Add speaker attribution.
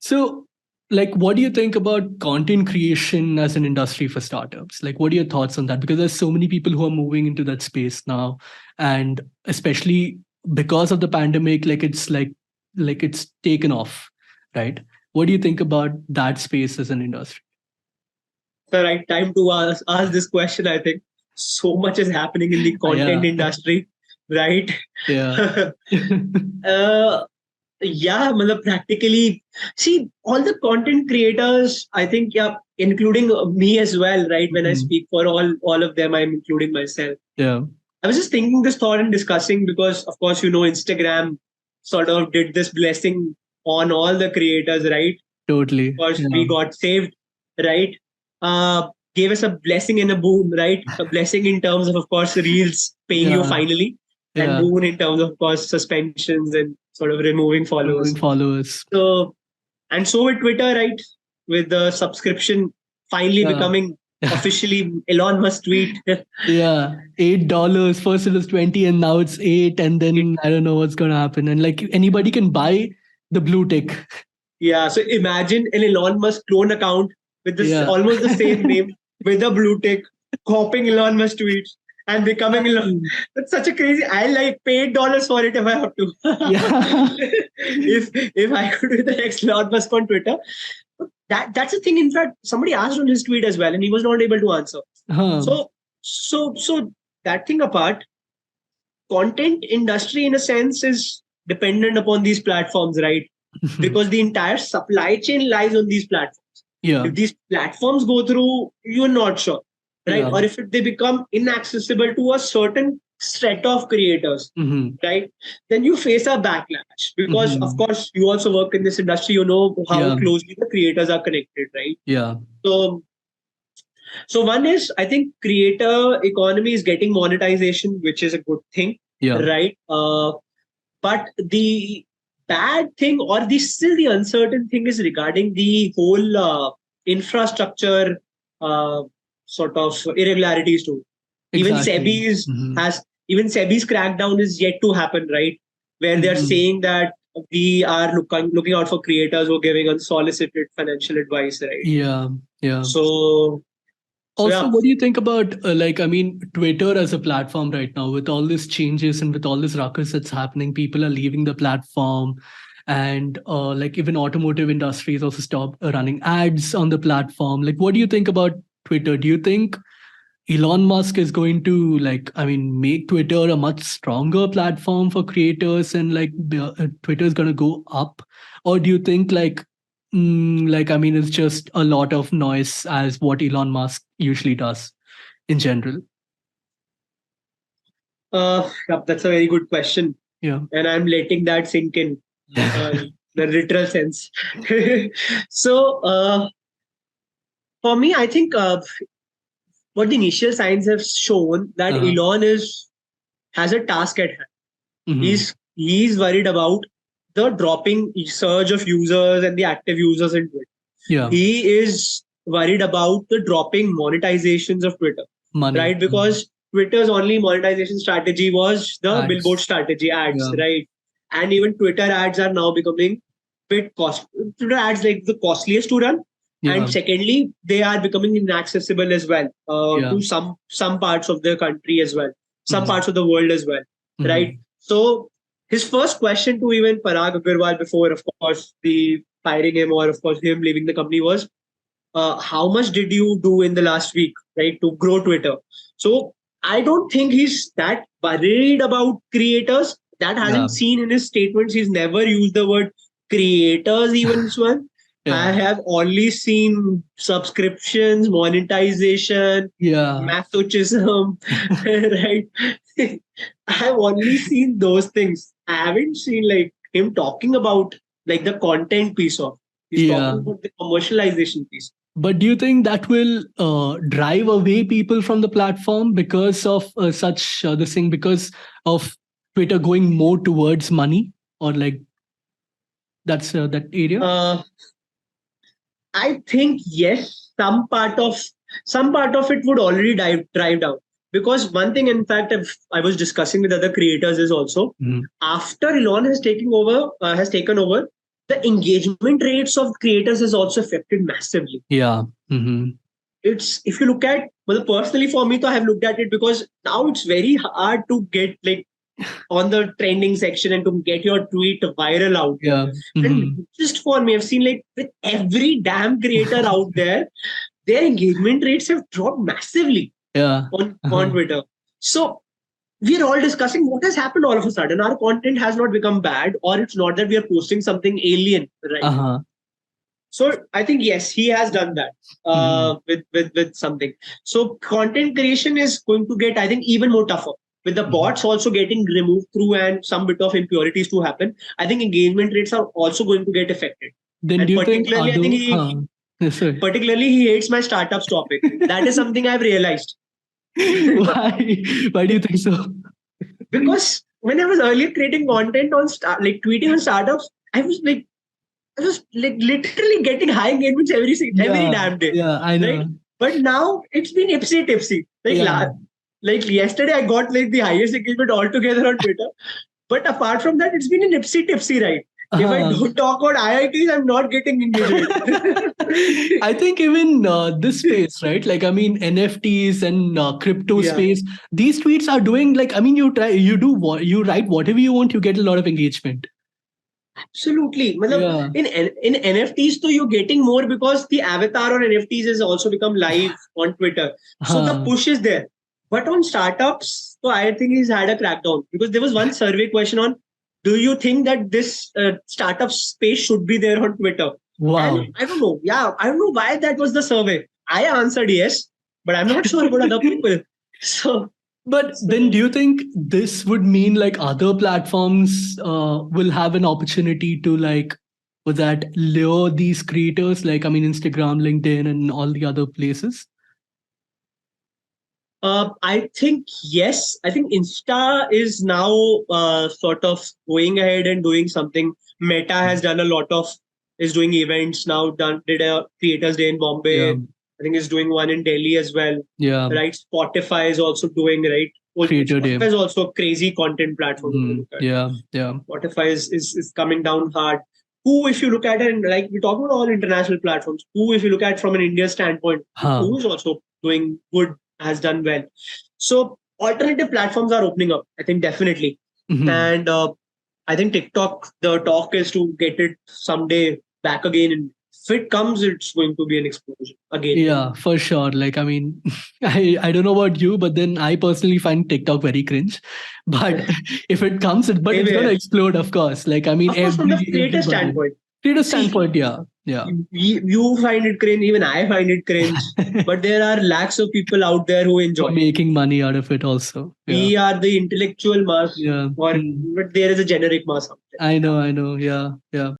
Speaker 1: So, like, what do you think about content creation as an industry for startups? Like, what are your thoughts on that? Because there's so many people who are moving into that space now, and especially because of the pandemic, like it's taken off, right? What do you think about that space as an industry?
Speaker 2: The right time to ask this question, I think. So much is happening in the content
Speaker 1: Yeah,
Speaker 2: industry, right?
Speaker 1: yeah,
Speaker 2: uh, yeah, matlab practically, see, all the content creators, I think, yeah, including me as well, right? When I
Speaker 1: Mhm.
Speaker 2: speak for all of them, I'm including myself.
Speaker 1: Yeah,
Speaker 2: I was just thinking this thought and discussing because, of course, Instagram sort of did this blessing on all the creators, right?
Speaker 1: totally.
Speaker 2: Course,
Speaker 1: Yeah,
Speaker 2: we got saved, right? Gave us a blessing and a boon, right? A blessing in terms of course, reels paying you
Speaker 1: yeah,
Speaker 2: finally, and
Speaker 1: yeah.
Speaker 2: boon in terms of course, suspensions and sort of removing
Speaker 1: Moving
Speaker 2: followers.
Speaker 1: followers.
Speaker 2: So, and so with Twitter, right? With the subscription finally
Speaker 1: Yeah.
Speaker 2: becoming officially Elon Musk tweet.
Speaker 1: Yeah, $8. First it was 20 and now it's 8, and then I don't know what's gonna happen. And like anybody can buy the blue tick.
Speaker 2: Yeah, so imagine an Elon Musk clone account with this
Speaker 1: Yeah.
Speaker 2: almost the same name with a blue tick, copying Elon Musk tweets and becoming Elon. That's such a crazy. I like pay $8 for it if I have to.
Speaker 1: Yeah.
Speaker 2: if I could be the next Elon Musk on Twitter, that's a thing. In fact, somebody asked on his tweet as well, and he was not able to answer.
Speaker 1: Huh.
Speaker 2: So that thing apart, content industry in a sense is dependent upon these platforms, right? Because the entire supply chain lies on these platforms.
Speaker 1: Yeah.
Speaker 2: If these platforms go through, you're not sure, right?
Speaker 1: Yeah.
Speaker 2: Or if they become inaccessible to a certain set of creators,
Speaker 1: Hmm.
Speaker 2: right? Then you face a backlash because, of
Speaker 1: Hmm.
Speaker 2: course, you also work in this industry. You know how
Speaker 1: Yeah.
Speaker 2: closely the creators are connected, right?
Speaker 1: Yeah.
Speaker 2: So, so one is I think creator economy is getting monetization, which is a good thing,
Speaker 1: Yeah.
Speaker 2: right? But the bad thing or the still the uncertain thing is regarding the whole infrastructure uh, sort of irregularities too. Even
Speaker 1: Exactly.
Speaker 2: SEBI's
Speaker 1: Hmm.
Speaker 2: has even SEBI's crackdown is yet to happen, right? Where they're
Speaker 1: Hmm.
Speaker 2: saying that we are looking out for creators who are giving unsolicited financial advice, right?
Speaker 1: Yeah. Yeah.
Speaker 2: So so
Speaker 1: Also,
Speaker 2: yeah,
Speaker 1: what do you think about I mean, Twitter as a platform right now with all these changes and with all this ruckus that's happening, people are leaving the platform, and like even automotive industries also stopped running ads on the platform. Like, what do you think about Twitter? Do you think Elon Musk is going to I mean, make Twitter a much stronger platform for creators, and Twitter is going to go up, or do you think I mean, it's just a lot of noise as what Elon Musk usually does in general?
Speaker 2: yeah, that's a very good question,
Speaker 1: Yeah.
Speaker 2: and I'm letting that sink in. Uh, the literal sense. So for me, I think what the initial signs have shown that
Speaker 1: Uh-huh.
Speaker 2: Elon is has a task at hand.
Speaker 1: Hmm.
Speaker 2: He's worried about the dropping surge of users and the active users in Twitter.
Speaker 1: Yeah.
Speaker 2: He is worried about the dropping monetizations of Twitter,
Speaker 1: Money.
Speaker 2: right? Because Twitter's only monetization strategy was the billboard
Speaker 1: Ads.
Speaker 2: strategy, ads,
Speaker 1: Yeah.
Speaker 2: right? And even Twitter ads are now becoming bit cost. Twitter ads like the costliest to run, and
Speaker 1: Yeah.
Speaker 2: secondly, they are becoming inaccessible as well
Speaker 1: Yeah.
Speaker 2: to some parts of the country as well, some
Speaker 1: Hmm.
Speaker 2: parts of the world as well, right?
Speaker 1: Hmm.
Speaker 2: So his first question to even Parag Agarwal before, of course, the firing him or of course him leaving the company was how much did you do in the last week, right, to grow Twitter? So I don't think he's that worried about creators. That
Speaker 1: Yeah.
Speaker 2: hasn't seen in his statements. He's never used the word creators even this one. I
Speaker 1: Yeah.
Speaker 2: have only seen subscriptions, monetization,
Speaker 1: Yeah.
Speaker 2: masochism, right? I've only seen those things. I haven't seen like him talking about like the content piece of. He's talking
Speaker 1: Yeah.
Speaker 2: about the commercialization piece.
Speaker 1: But do you think that will drive away people from the platform because of such this thing, because of Twitter going more towards money, or like that's that area?
Speaker 2: Uh, I think yes, some part of it would already drive down because one thing, in fact, if I was discussing with other creators is also
Speaker 1: Mhm.
Speaker 2: after Elon has taken over, the engagement rates of creators is also affected massively.
Speaker 1: Yeah. Mm-hmm.
Speaker 2: It's, if you look at, well, personally for me, I have looked at it because now it's very hard to get like on the trending section and to get your tweet viral out there.
Speaker 1: Yeah.
Speaker 2: And
Speaker 1: Mm-hmm.
Speaker 2: just for me, I've seen like with every damn creator out there, their engagement rates have dropped massively
Speaker 1: Yeah.
Speaker 2: on
Speaker 1: Uh-huh.
Speaker 2: Twitter. So we are all discussing what has happened all of a sudden. Our content has not become bad, or it's not that we are posting something alien, right?
Speaker 1: Uh-huh.
Speaker 2: So I think yes, he has done that
Speaker 1: Mm-hmm.
Speaker 2: with something. So content creation is going to get, I think, even more tougher with the
Speaker 1: Mm-hmm.
Speaker 2: bots also getting removed through and some bit of impurities to happen. I think engagement rates are also going to get affected.
Speaker 1: Then
Speaker 2: And
Speaker 1: do you think
Speaker 2: particularly, I
Speaker 1: other?
Speaker 2: think
Speaker 1: Yes, sorry.
Speaker 2: particularly he hates my startups topic. That is something I've realized.
Speaker 1: Why? Why do you think so?
Speaker 2: Because when I was earlier creating content on like tweeting on startups, I was like literally getting high engagements every
Speaker 1: Yeah.
Speaker 2: damn day,
Speaker 1: Yeah. I
Speaker 2: right?
Speaker 1: know.
Speaker 2: But now it's been ipsy tipsy.
Speaker 1: Yeah.
Speaker 2: Like yesterday, I got like the highest engagement altogether on Twitter. But apart from that, it's been an ipsy tipsy ride. If I
Speaker 1: Uh-huh.
Speaker 2: don't talk about IITs, I'm not getting engagement.
Speaker 1: I think even this space, right? Like, I mean, NFTs and crypto
Speaker 2: Yeah.
Speaker 1: space, these tweets are doing like, I mean, you do what you write whatever you want, you get a lot of engagement.
Speaker 2: Absolutely. Matlab,
Speaker 1: Yeah.
Speaker 2: in NFTs, so you're getting more because the avatar on NFTs has also become live on Twitter. So the
Speaker 1: Huh.
Speaker 2: push is there. But on startups, so I think he's had a crackdown because there was one survey question on, do you think that this startup space should be there on Twitter? And
Speaker 1: Wow.
Speaker 2: I don't know. Yeah, I don't know why that was the survey. I answered yes, but I'm not sure about other people. So,
Speaker 1: But then do
Speaker 2: so
Speaker 1: you think this would mean like other platforms will have an opportunity to like with that lure these creators, like I mean Instagram, LinkedIn, and all the other places?
Speaker 2: I think yes. I think Insta is now sort of going ahead and doing something. Meta has done a lot of is doing events now. Did a Creators Day in Bombay.
Speaker 1: Yeah.
Speaker 2: I think is doing one in Delhi as well.
Speaker 1: Yeah.
Speaker 2: Right. Spotify is also doing right. Well,
Speaker 1: Creator Day.
Speaker 2: Spotify is also a crazy content platform if you look at.
Speaker 1: Yeah. Yeah.
Speaker 2: Spotify is coming down hard. Who, if you look at it, and like we talk about all international platforms, who, if you look at from an India standpoint,
Speaker 1: Huh.
Speaker 2: who is also doing good, has done well. So alternative platforms are opening up, I think definitely.
Speaker 1: Mhm.
Speaker 2: And I think TikTok, the talk is to get it someday back again. And if it comes, it's going to be an explosion again.
Speaker 1: Yeah, for sure. Like, I mean, I don't know about you, but then I personally find TikTok very cringe. But if it comes, but
Speaker 2: Same
Speaker 1: it's gonna
Speaker 2: here.
Speaker 1: explode, of course. Like, I mean,
Speaker 2: Of course, from the creator
Speaker 1: everybody.
Speaker 2: standpoint.
Speaker 1: Creator
Speaker 2: See,
Speaker 1: standpoint, yeah, yeah.
Speaker 2: you find it cringe, even I find it cringe. But there are lakhs of people out there who
Speaker 1: For
Speaker 2: enjoy.
Speaker 1: making money out of it, also. Yeah,
Speaker 2: We are the intellectual mass,
Speaker 1: yeah.
Speaker 2: or
Speaker 1: Hmm.
Speaker 2: but there is a generic mass out there.
Speaker 1: I know, yeah, yeah.